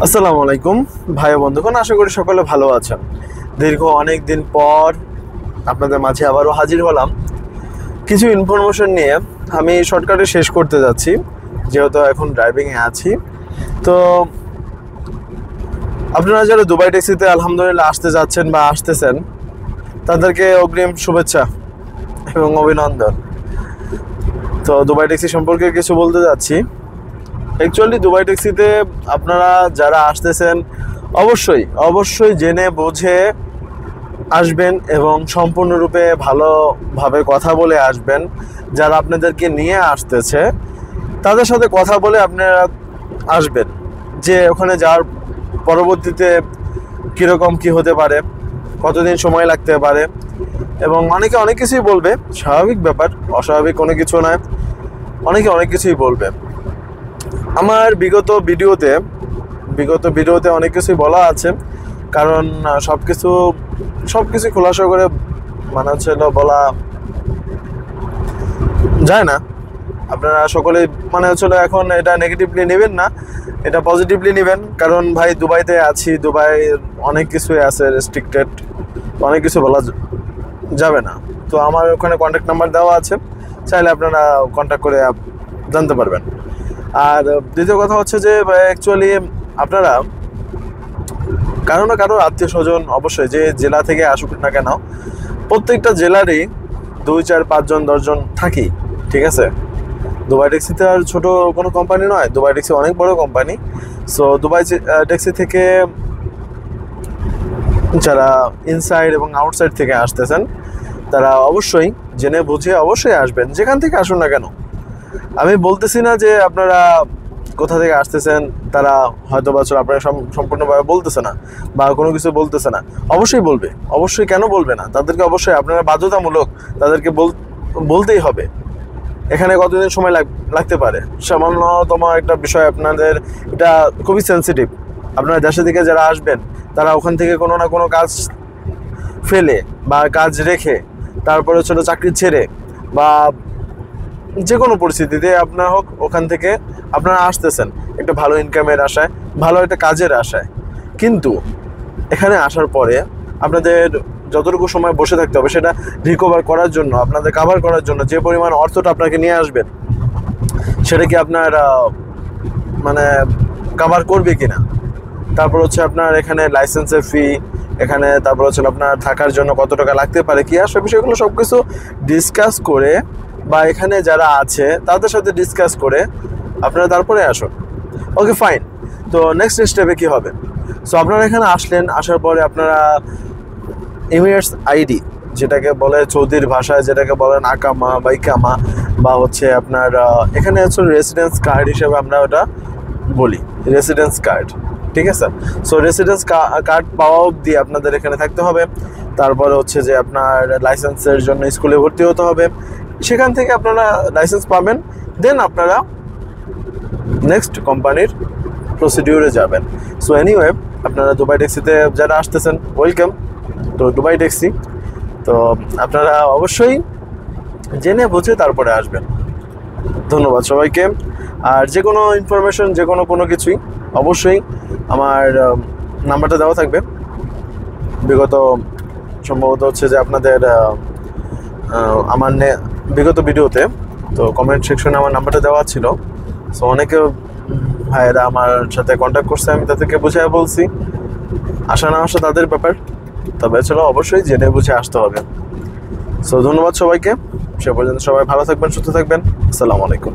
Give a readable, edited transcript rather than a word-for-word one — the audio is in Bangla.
আসসালামু আলাইকুম ভাই বন্ধুগণ, আশা করি সকলে ভালো আছেন। দীর্ঘ অনেক দিন পর আপনাদের মাঝে আবারও হাজির হলাম কিছু ইনফরমেশন নিয়ে। আমি শর্টকাটে শেষ করতে যাচ্ছি, যেহেতু এখন ড্রাইভিংয়ে আছি। তো আপনারা যারা দুবাই ট্যাক্সিতে আলহামদুলিল্লাহ আসতে যাচ্ছেন বা আসতেছেন, তাদেরকে অগ্রিম শুভেচ্ছা এবং অভিনন্দন। তো দুবাই ট্যাক্সি সম্পর্কে কিছু বলতে যাচ্ছি। অ্যাকচুয়ালি দুবাই ট্যাক্সিতে আপনারা যারা আসতেছেন অবশ্যই জেনে বুঝে আসবেন এবং সম্পূর্ণরূপে ভালোভাবে কথা বলে আসবেন। যারা আপনাদেরকে নিয়ে আসতেছে তাদের সাথে কথা বলে আপনারা আসবেন, যে ওখানে যাওয়ার পরবর্তীতে কীরকম কী হতে পারে, কতদিন সময় লাগতে পারে, এবং অনেকে অনেক কিছুই বলবে। স্বাভাবিক ব্যাপার, অস্বাভাবিক কোনো কিছু নয়। অনেকে অনেক কিছুই বলবে। আমার বিগত ভিডিওতে অনেক কিছুই বলা আছে, কারণ সব কিছু খোলাসা করে বলা যায় না। আপনারা সকলেই এখন এটা নেগেটিভলি নেবেন না, এটা পজিটিভলি নেবেন। কারণ ভাই দুবাইতে আছি, দুবাই অনেক কিছুই আছে রেস্ট্রিক্টেড, অনেক কিছু বলা যাবে না। তো আমার ওখানে কন্ট্যাক্ট নাম্বার দেওয়া আছে, চাইলে আপনারা কন্ট্যাক্ট করে জানতে পারবেন। আর দ্বিতীয় কথা হচ্ছে যে অ্যাকচুয়ালি আপনারা কারো না কারো আত্মীয় স্বজন অবশ্যই যে জেলা থেকে আসুক না কেন, প্রত্যেকটা জেলারই 2, 4, 5 জন 10 জন থাকি, ঠিক আছে। দুবাই ট্যাক্সিতে আর ছোট কোনো কোম্পানি নয়, দুবাই ট্যাক্সি অনেক বড় কোম্পানি। সো দুবাই ট্যাক্সি থেকে যারা ইনসাইড এবং আউটসাইড থেকে আসতেছেন, তারা অবশ্যই জেনে বুঝে অবশ্যই আসবেন, যেখান থেকে আসুন না কেন। আমি বলতেছি না যে আপনারা কোথা থেকে আসতেছেন, তারা হয়তো আপনারা সম্পূর্ণভাবে বলতেছে না বা কোনো কিছু বলতেছে না। অবশ্যই বলবে, অবশ্যই, কেন বলবে না? তাদেরকে অবশ্যই আপনারা বাধ্যতামূলক তাদেরকে বলতেই হবে। এখানে কতদিন সময় লাগতে পারে, সামান্যতম একটা বিষয়। আপনাদের এটা খুবই সেন্সিটিভ। আপনারা দেশে থেকে যারা আসবেন, তারা ওখান থেকে কোনো না কোনো কাজ ফেলে বা কাজ রেখে, তারপরে চাকরি ছেড়ে বা যে কোনো পরিস্থিতিতে আপনার হোক, ওখান থেকে আপনারা আসতেছেন একটা ভালো ইনকামের আশায়, ভালো একটা কাজের আশায়। কিন্তু এখানে আসার পরে আপনাদের যতটুকু সময় বসে থাকতে হবে, সেটা রিকভার করার জন্য, আপনাদের কাভার করার জন্য যে পরিমাণ অর্থটা আপনাকে নিয়ে আসবেন, সেটা কি আপনার কাভার করবে কিনা। তারপর আপনার এখানে লাইসেন্সের ফি, এখানে তারপর আপনার থাকার জন্য কত টাকা লাগতে পারে, কি আসবে, বিষয়গুলো সব কিছু ডিসকাস করে বা এখানে যারা আছে তাদের সাথে ডিসকাস করে আপনারা তারপরে আসুন। ওকে, ফাইন। তো নেক্সট স্টেপে কী হবে? সো আপনারা এখানে আসলেন, আসার পরে আপনারা এমিরেটস আইডি, যেটাকে বলে সৌদির ভাষায় যেটাকে বলেন আকামা বা ইকামা, বা আপনার এখানে রেসিডেন্স কার্ড হিসেবে আমরা ওটা বলি, রেসিডেন্স কার্ড, ঠিক আছে। সো রেসিডেন্স কার্ড পাওয়া অবধি আপনাদের এখানে থাকতে হবে। তারপরে যে আপনার লাইসেন্সের জন্য স্কুলে ভর্তি হতে হবে। সেখান থেকে আপনারা লাইসেন্স পাবেন, দেন আপনারা নেক্সট কোম্পানির প্রসিডিউরে যাবেন। সো এনিওয়ে, আপনারা দুবাই ট্যাক্সিতে যারা আসতেছেন, ওয়েলকাম তো দুবাই ট্যাক্সি। তো আপনারা অবশ্যই জেনে বুঝে তারপরে আসবেন। ধন্যবাদ সবাইকে। আর যে কোনো ইনফরমেশন, যে কোনো কিছুই অবশ্যই আমার নাম্বারটা দেওয়া থাকবে। বিগত সম্ভবত যে আপনাদের আমার বিগত ভিডিওতে, তো কমেন্ট সেকশনে আমার নাম্বারটা দেওয়া ছিল। সো অনেকে ভাইয়েরা আমার সাথে কন্ট্যাক্ট করছে, আমি তাদেরকে বুঝিয়ে বলছি। আসা না আসা তাদের ব্যাপার, তবে অবশ্যই জেনে বুঝে আসতে হবে। সো ধন্যবাদ সবাইকে। সে পর্যন্ত সবাই ভালো থাকবেন, সুস্থ থাকবেন। আসসালামু আলাইকুম।